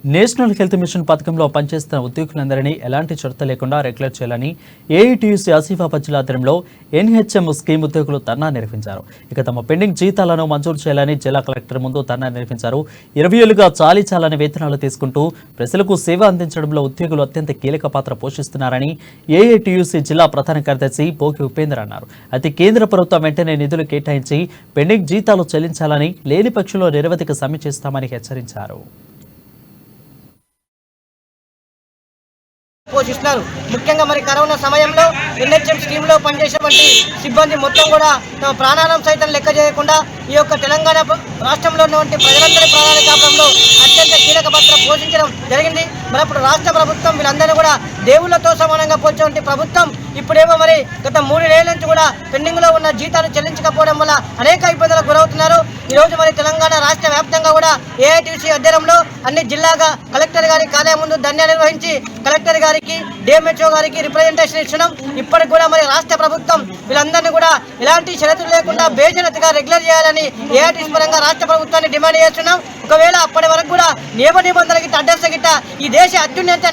National health machine పథకంలో పనిచేస్తున్న ఉద్యోగులందరినీ ఎలాంటి షరతు లేకుండా రెగ్యులర్ చేయాలని ఏఐటీయూసీ ఆసిఫాబాద్ జిల్లా ఆధ్వర్యంలో ఎన్హెచ్ఎం స్కీమ్ ఉద్యోగులు ధర్నా నిర్వహించారు. ఇక తమ పెండింగ్ జీతాలను మంజూరు చేయాలని జిల్లా కలెక్టర్ ముందు ధర్నా నిర్వహించారు. 20 ఏళ్లుగా చాలీచాలని వేతనాలు తీసుకుంటూ ప్రజలకు సేవ అందించడంలో ఉద్యోగులు అత్యంత కీలక పాత్ర పోషిస్తున్నారని ఏఐటీయూసీ జిల్లా ప్రధాన కార్యదర్శి పోకి ఉపేందర్ అన్నారు. అయితే కేంద్ర ప్రభుత్వం వెంటనే నిధులు కేటాయించి పెండింగ్ జీతాలు చెల్లించాలని, లేని పక్షంలో నిరవధిక సమ్మె చేస్తామని హెచ్చరించారు. పోషిస్తున్నారు. ముఖ్యంగా మరి కరోనా సమయంలో ఎన్హెచ్ఎం స్కీమ్లో పనిచేసేటువంటి సిబ్బంది మొత్తం కూడా తమ ప్రాణాలను సైతం లెక్క చేయకుండా ఈ యొక్క తెలంగాణ రాష్ట్రంలో ఉన్నటువంటి ప్రజలందరి ప్రాణాల కాపంలో అత్యంత కీలక పాత్ర పోషించడం జరిగింది. మరి అప్పుడు రాష్ట్ర ప్రభుత్వం వీళ్ళందరినీ కూడా దేవుళ్లతో సమానంగా పోల్చేటువంటి ప్రభుత్వం ఇప్పుడేమో మరి గత 3 ఏళ్ల నుంచి కూడా పెండింగ్లో ఉన్న జీతాలు చెల్లించకపోవడం వల్ల అనేక ఇబ్బందులకు గురవుతున్నారు. ఈరోజు మరి తెలంగాణ రాష్ట్ర వ్యాప్తంగా కూడా ఏఐటీసీ ఆధ్వర్యంలో అన్ని జిల్లాగా కలెక్టర్ గారి కార్యాలయం ముందు ధర్నా నిర్వహించి కలెక్టర్ గారికి, డిఎంహెచ్ఓ గారికి రిప్రజెంటేషన్ ఇచ్చడం. ఇప్పటికి కూడా మరి రాష్ట్ర ప్రభుత్వం వీళ్ళందరినీ కూడా ఎలాంటి షరతులు లేకుండా బేషరతుగా రెగ్యులర్ చేయాలని ఏఐటీసీ పరంగా రాష్ట్ర ప్రభుత్వాన్ని డిమాండ్ చేస్తున్నాం. ఒకవేళ అప్పటి వరకు కూడా నియమ నిబంధనలకి అడ్డస్త గిట్ట ఈ దేశ అత్యున్నత